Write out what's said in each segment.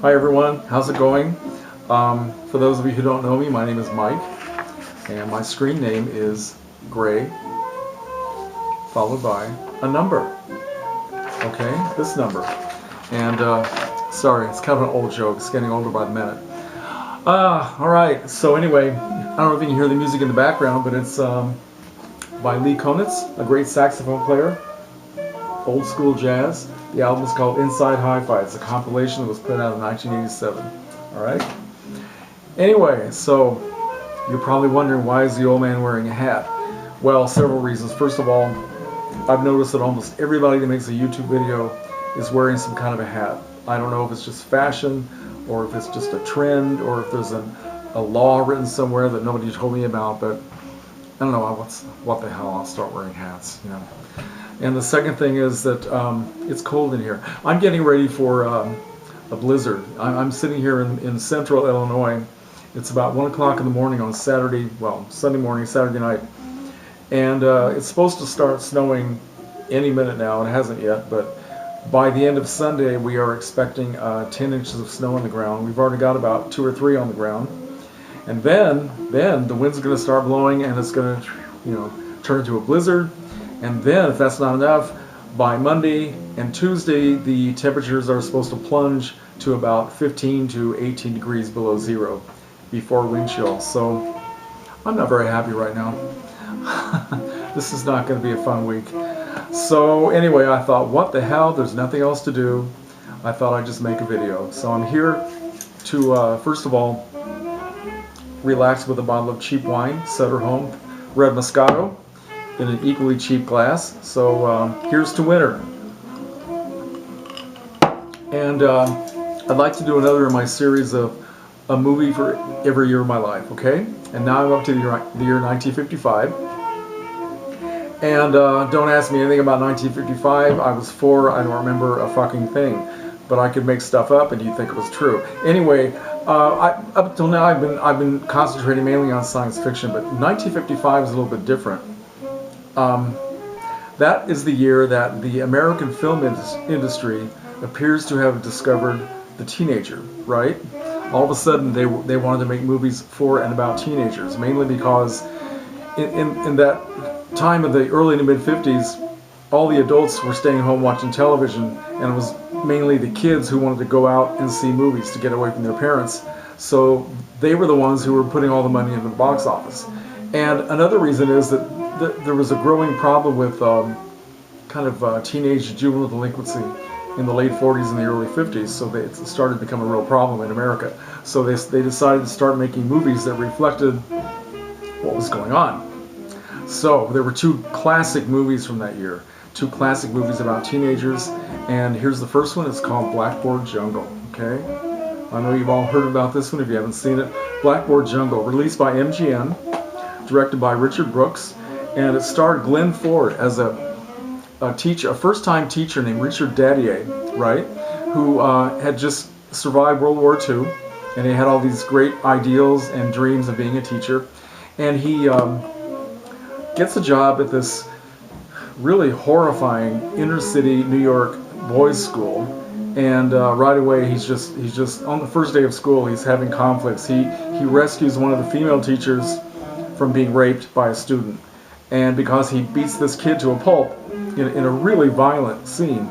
Hi everyone, how's it going? For those of you who don't know me, my name is Mike, and my screen name is Gray, followed by a number. Okay, this number. And sorry, it's kind of an old joke. It's getting older by the minute. All right. So anyway, I don't know if you can hear the music in the background, but it's by Lee Konitz, a great saxophone player, old school jazz. The album is called Inside Hi-Fi. It's a compilation that was put out in 1987. All right. Anyway, so you're probably wondering, why is the old man wearing a hat? Well, several reasons. First of all, I've noticed that almost everybody that makes a YouTube video is wearing some kind of a hat. I don't know if it's just fashion, or if it's just a trend, or if there's a law written somewhere that nobody told me about, but I don't know, what the hell, I'll start wearing hats, you know. And the second thing is that it's cold in here. I'm getting ready for a blizzard. I'm sitting here in central Illinois. It's about 1 o'clock in the morning on Saturday, well, Sunday morning, Saturday night. And it's supposed to start snowing any minute now. It hasn't yet, but by the end of Sunday, we are expecting 10 inches of snow on the ground. We've already got about 2 or 3 on the ground. And then the wind's going to start blowing, and it's going to, turn into a blizzard. And then, if that's not enough, by Monday and Tuesday, the temperatures are supposed to plunge to about 15 to 18 degrees below zero before wind chill. So I'm not very happy right now. This is not going to be a fun week. So anyway, I thought, what the hell, there's nothing else to do. I thought I'd just make a video. So I'm here to, first of all, relax with a bottle of cheap wine, Sutter Home Red Moscato, in an equally cheap glass. So here's to winter. And I'd like to do another in my series of a movie for every year of my life, okay? And now I'm up to the year 1955. And don't ask me anything about 1955. I was 4, I don't remember a fucking thing. But I could make stuff up and you'd think it was true. Anyway, up till now I've been concentrating mainly on science fiction, but 1955 is a little bit different. That is the year that the American film industry appears to have discovered the teenager, right? All of a sudden they wanted to make movies for and about teenagers, mainly because in that time of the early to mid 50s, all the adults were staying home watching television, and it was mainly the kids who wanted to go out and see movies to get away from their parents. So they were the ones who were putting all the money into the box office. And another reason is that there was a growing problem with teenage juvenile delinquency in the late 40s and the early 50s, so it started to become a real problem in America. So they decided to start making movies that reflected what was going on. So there were 2 classic movies from that year, 2 classic movies about teenagers, and here's the first one. It's called Blackboard Jungle, okay? I know you've all heard about this one if you haven't seen it. Blackboard Jungle, released by MGM, directed by Richard Brooks, and it starred Glenn Ford as a first-time teacher named Richard Daddier, right, who had just survived World War II, and he had all these great ideals and dreams of being a teacher, and he gets a job at this really horrifying inner-city New York boys' school, and right away he's just on the first day of school he's having conflicts. He rescues one of the female teachers from being raped by a student, and because he beats this kid to a pulp in a really violent scene,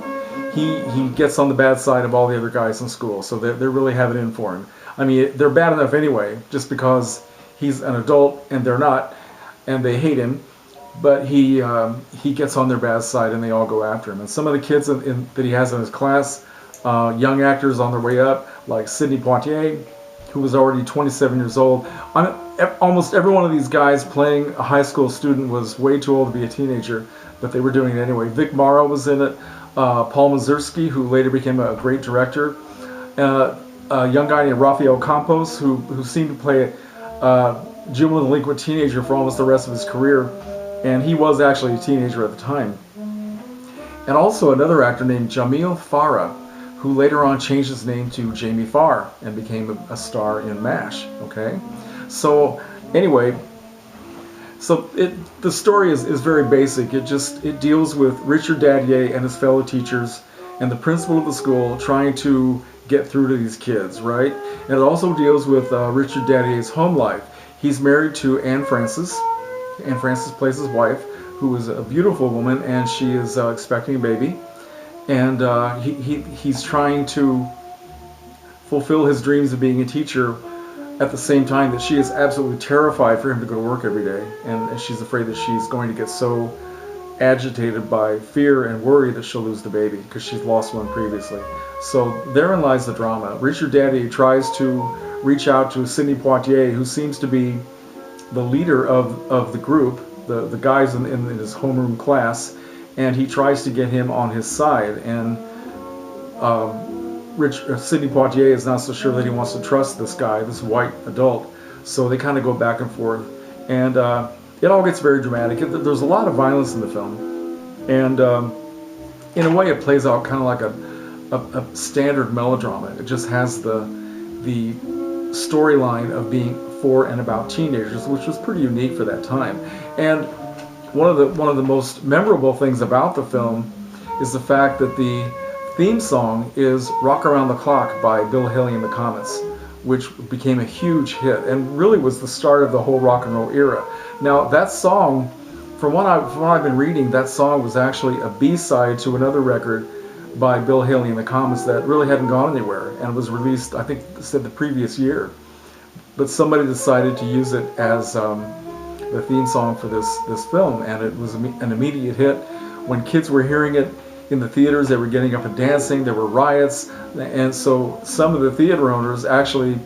he gets on the bad side of all the other guys in school. So they really have it in for him. I mean, they're bad enough anyway, just because he's an adult and they're not, and they hate him. But he gets on their bad side, and they all go after him. And some of the kids that he has in his class, young actors on their way up, like Sidney Poitier, who was already 27 years old. Almost every one of these guys playing a high school student was way too old to be a teenager, but they were doing it anyway. Vic Morrow was in it. Paul Mazursky, who later became a great director. A young guy named Rafael Campos, who seemed to play a juvenile delinquent teenager for almost the rest of his career. And he was actually a teenager at the time. And also another actor named Jamil Farah, who later on changed his name to Jamie Farr and became a star in MASH, okay? So anyway, the story is very basic. It deals with Richard Daddier and his fellow teachers and the principal of the school trying to get through to these kids, right? And it also deals with Richard Daddier's home life. He's married to Anne Francis. Anne Francis plays his wife, who is a beautiful woman, and she is expecting a baby. And he's trying to fulfill his dreams of being a teacher at the same time that she is absolutely terrified for him to go to work every day. And she's afraid that she's going to get so agitated by fear and worry that she'll lose the baby because she's lost one previously. So therein lies the drama. Richard Daddier tries to reach out to Sidney Poitier, who seems to be the leader of the group, the guys in his homeroom class, and he tries to get him on his side. And Sidney Poitier is not so sure that he wants to trust this guy, this white adult. So they kind of go back and forth. And it all gets very dramatic. There's a lot of violence in the film, and in a way, it plays out kind of like a standard melodrama. It just has the storyline of being for and about teenagers, which was pretty unique for that time. And one of the most memorable things about the film is the fact that the theme song is "Rock Around the Clock" by Bill Haley and the Comets, which became a huge hit and really was the start of the whole rock and roll era. Now, that song, from what I've been reading, that song was actually a B-side to another record by Bill Haley and the Comets that really hadn't gone anywhere, and it was released, I think, said the previous year. But somebody decided to use it as the theme song for this film, and it was an immediate hit. When kids were hearing it in the theaters, they were getting up and dancing. There were riots, and so some of the theater owners actually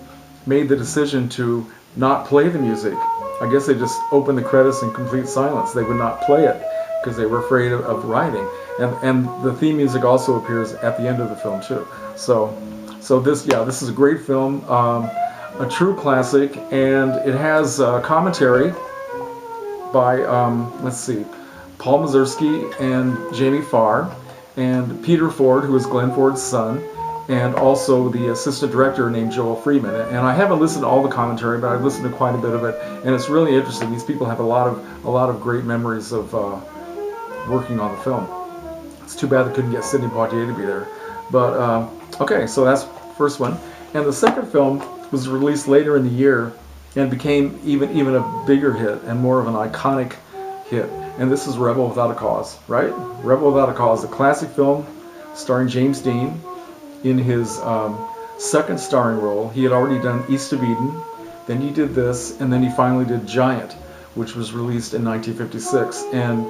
made the decision to not play the music. I guess they just opened the credits in complete silence. They would not play it because they were afraid of rioting. And the theme music also appears at the end of the film too. So this is a great film, a true classic, and it has commentary by Paul Mazursky and Jamie Farr, and Peter Ford, who is Glenn Ford's son, and also the assistant director named Joel Friedman. And I haven't listened to all the commentary, but I've listened to quite a bit of it, and it's really interesting. These people have a lot of great memories of working on the film. It's too bad they couldn't get Sidney Poitier to be there. But okay, so that's the first one. And the second film was released later in the year and became even a bigger hit and more of an iconic hit. And this is Rebel Without a Cause, right? Rebel Without a Cause, a classic film starring James Dean in his second starring role. He had already done East of Eden, then he did this, and then he finally did Giant, which was released in 1956. And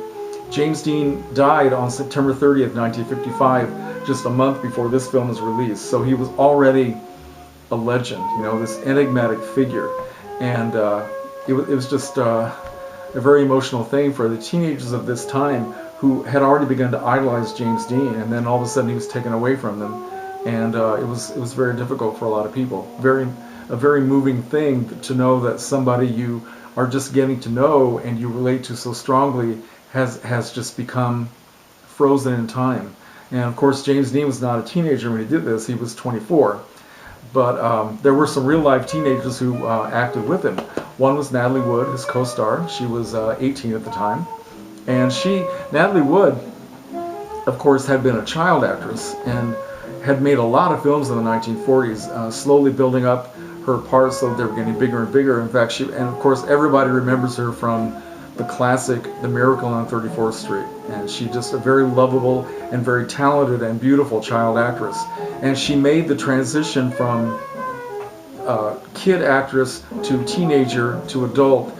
James Dean died on September 30th, 1955, just a month before this film was released. So he was already a legend, this enigmatic figure. And it was just a very emotional thing for the teenagers of this time who had already begun to idolize James Dean, and then all of a sudden he was taken away from them. And it was very difficult for a lot of people. A very moving thing to know that somebody you are just getting to know and you relate to so strongly has just become frozen in time. And of course, James Dean was not a teenager when he did this. He was 24. But there were some real-life teenagers who acted with him. One was Natalie Wood, his co-star. She was 18 at the time. And Natalie Wood, of course, had been a child actress and had made a lot of films in the 1940s, slowly building up her parts so they were getting bigger and bigger. In fact, and of course, everybody remembers her from the classic The Miracle on 34th Street. And she's just a very lovable and very talented and beautiful child actress. And she made the transition from kid actress to teenager to adult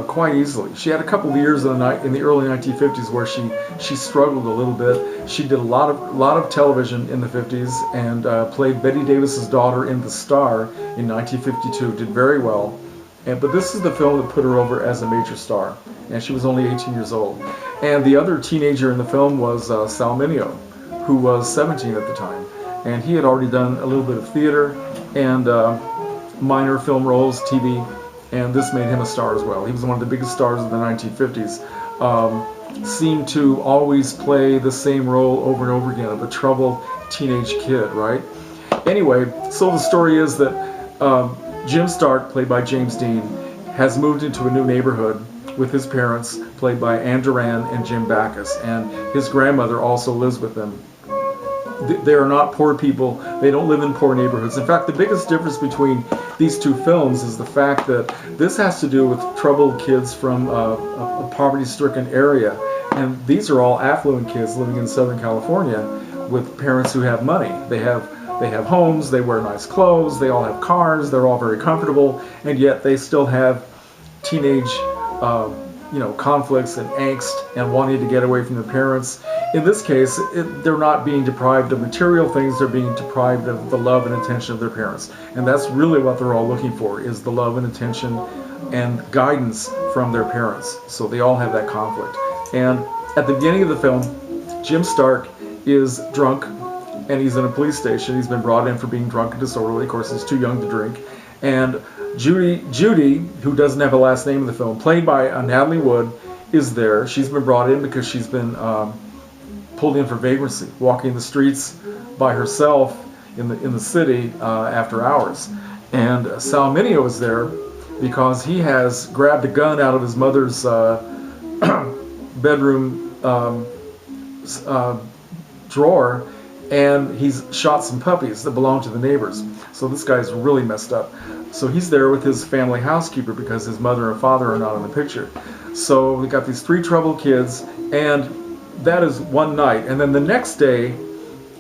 quite easily. She had a couple of years in the early 1950s where she struggled a little bit. She did a lot of television in the 50s and played Betty Davis's daughter in The Star in 1952. Did very well. But this is the film that put her over as a major star, and she was only 18 years old. And the other teenager in the film was Sal Mineo, who was 17 at the time, and he had already done a little bit of theater and minor film roles, TV, and this made him a star as well. He was one of the biggest stars of the 1950s. Seemed to always play the same role over and over again of a troubled teenage kid, right? Anyway, so the story is that Jim Stark, played by James Dean, has moved into a new neighborhood with his parents, played by Ann Duran and Jim Backus, and his grandmother also lives with them. They are not poor people. They don't live in poor neighborhoods. In fact, the biggest difference between these two films is the fact that this has to do with troubled kids from a poverty-stricken area. And these are all affluent kids living in Southern California with parents who have money. They have homes, they wear nice clothes, they all have cars, they're all very comfortable, and yet they still have teenage conflicts and angst and wanting to get away from their parents. In this case, they're not being deprived of material things, they're being deprived of the love and attention of their parents. And that's really what they're all looking for, is the love and attention and guidance from their parents. So they all have that conflict. And at the beginning of the film, Jim Stark is drunk and he's in a police station. He's been brought in for being drunk and disorderly. Of course, he's too young to drink. And Judy, who doesn't have a last name in the film, played by Natalie Wood, is there. She's been brought in because she's been pulled in for vagrancy, walking the streets by herself in the city after hours. And Sal Mineo is there because he has grabbed a gun out of his mother's bedroom drawer, and he's shot some puppies that belong to the neighbors. So this guy's really messed up. So he's there with his family housekeeper because his mother and father are not in the picture. So we got these three troubled kids, and that is one night. And then the next day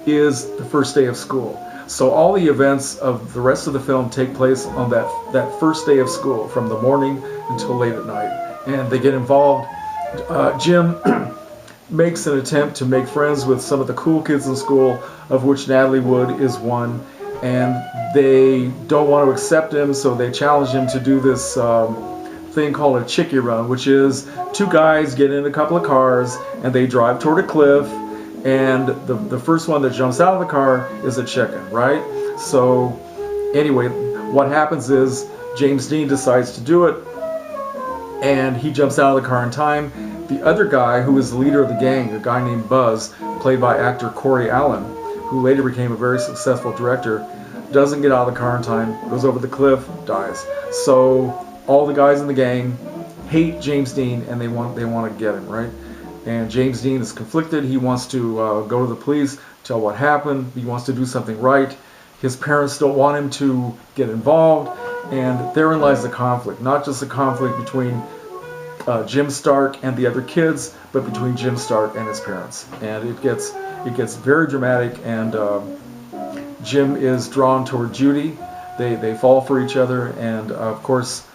is the first day of school. So all the events of the rest of the film take place on that first day of school, from the morning until late at night. And they get involved. Jim makes an attempt to make friends with some of the cool kids in school, of which Natalie Wood is one, and they don't want to accept him, so they challenge him to do this thing called a chickie run, which is two guys get in a couple of cars and they drive toward a cliff, and the first one that jumps out of the car is a chicken, right? So anyway, what happens is James Dean decides to do it, and he jumps out of the car in time. The other guy, who is the leader of the gang, a guy named Buzz, played by actor Corey Allen, who later became a very successful director, doesn't get out of the car in time, goes over the cliff, dies. So all the guys in the gang hate James Dean, and they want to get him, right? And James Dean is conflicted. He wants to go to the police, tell what happened. He wants to do something right. His parents don't want him to get involved, and therein lies the conflict. Not just the conflict between Jim Stark and the other kids, but between Jim Stark and his parents. And it gets very dramatic, and Jim is drawn toward Judy. They fall for each other, and of course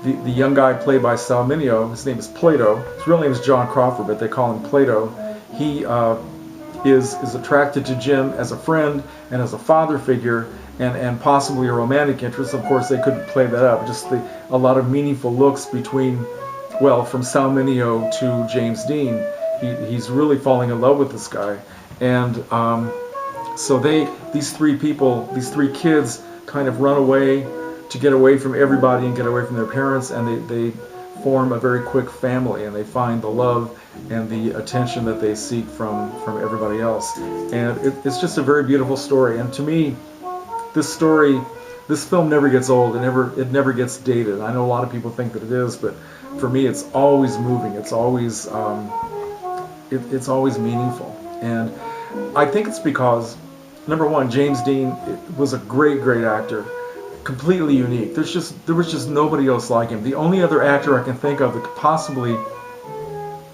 the young guy played by Sal Mineo, his name is Plato. His real name is John Crawford, but they call him Plato. He is attracted to Jim as a friend and as a father figure, and possibly a romantic interest. Of course, they couldn't play that up. Just a lot of meaningful looks between, well, from Sal Mineo to James Dean. He's really falling in love with this guy. And so these three kids kind of run away to get away from everybody and get away from their parents, and they form a very quick family, and they find the love and the attention that they seek from everybody else. And it's just a very beautiful story. And to me, this film never gets old. It never gets dated. I know a lot of people think that it is, but for me, it's always moving. It's always meaningful. And I think it's because, number one, James Dean was a great actor, completely unique. There was just nobody else like him. The only other actor I can think of that could possibly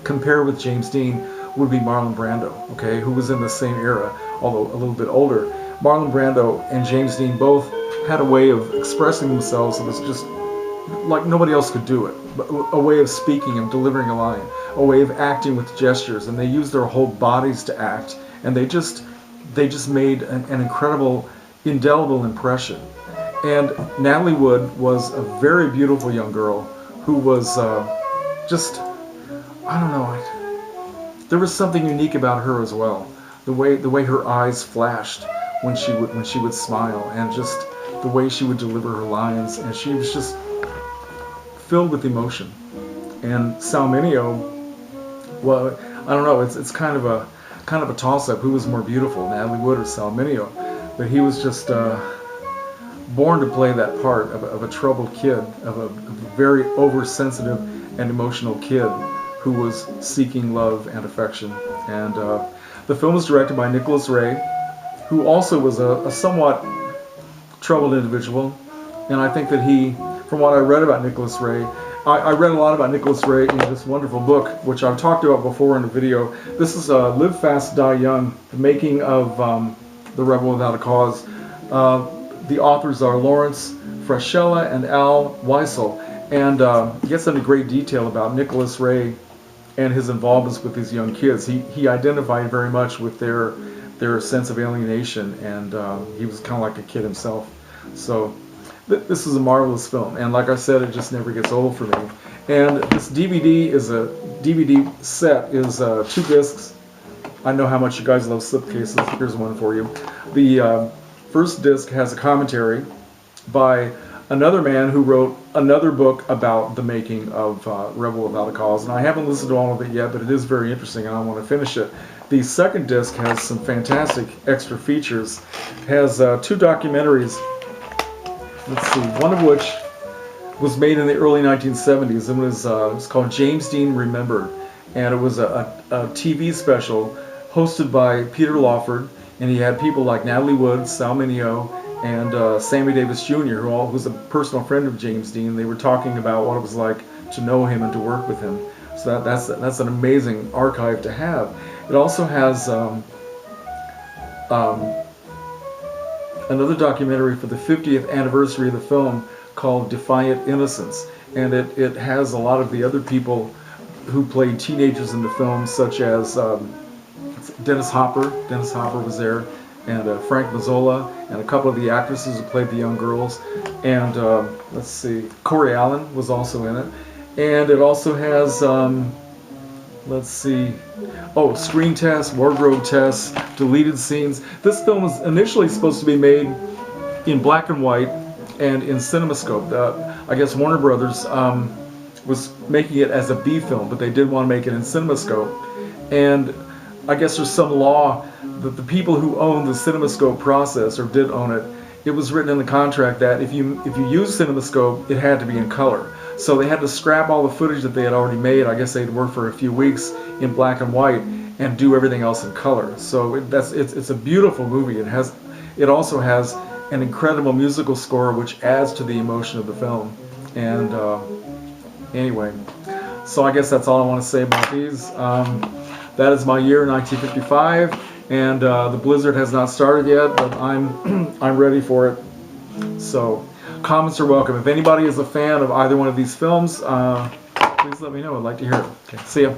compare with James Dean would be Marlon Brando, okay, who was in the same era, although a little bit older. Marlon Brando and James Dean both had a way of expressing themselves that was just like nobody else could do it. A way of speaking and delivering a line, a way of acting with gestures, and they used their whole bodies to act, and they just made an incredible, indelible impression. And Natalie Wood was a very beautiful young girl who was just, I don't know, there was something unique about her as well. The way her eyes flashed when she would smile, and just the way she would deliver her lines, and she was just filled with emotion. And Sal Mineo, well, I don't know, it's kind of a toss-up. Who was more beautiful, Natalie Wood or Sal Mineo? But he was just born to play that part of a troubled kid, of a very oversensitive and emotional kid who was seeking love and affection. And the film was directed by Nicholas Ray, who also was a somewhat troubled individual. And I think that he, from what I read about Nicholas Ray, I read a lot about Nicholas Ray in this wonderful book, which I've talked about before in a video. This is Live Fast, Die Young, the making of The Rebel Without a Cause. The authors are Lawrence Fraschilla and Al Weisel, and he gets into great detail about Nicholas Ray and his involvements with these young kids. He identified very much with their sense of alienation, and he was kind of like a kid himself. So this is a marvelous film, and like I said, it just never gets old for me. And this DVD set is 2 discs. I know how much you guys love slipcases. Here's one for you. The first disc has a commentary by another man who wrote another book about the making of Rebel Without a Cause, and I haven't listened to all of it yet, but it is very interesting, and I want to finish it. The second disc has some fantastic extra features. It has 2 documentaries. Let's see, one of which was made in the early 1970s. It was called James Dean Remembered, and it was a TV special hosted by Peter Lawford, and he had people like Natalie Wood, Sal Mineo, and Sammy Davis Jr., who was a personal friend of James Dean. They were talking about what it was like to know him and to work with him. So that's an amazing archive to have. It also has another documentary for the 50th anniversary of the film called Defiant Innocence, and it has a lot of the other people who played teenagers in the film, such as Dennis Hopper. Dennis Hopper was there, and Frank Mazzola, and a couple of the actresses who played the young girls, and let's see, Corey Allen was also in it. And it also has let's see, screen tests, wardrobe tests, deleted scenes. This film was initially supposed to be made in black and white and in CinemaScope. I guess Warner Brothers was making it as a B film, but they did want to make it in CinemaScope. And I guess there's some law that the people who own the CinemaScope process, or did own it, it was written in the contract that if you use CinemaScope, it had to be in color. So they had to scrap all the footage that they had already made. I guess they'd work for a few weeks in black and white and do everything else in color. So it's a beautiful movie. It also has an incredible musical score which adds to the emotion of the film. And anyway, so I guess that's all I want to say about these. That is my year, 1955, and the blizzard has not started yet, but I'm ready for it. So comments are welcome. If anybody is a fan of either one of these films, please let me know. I'd like to hear it. Okay, see ya.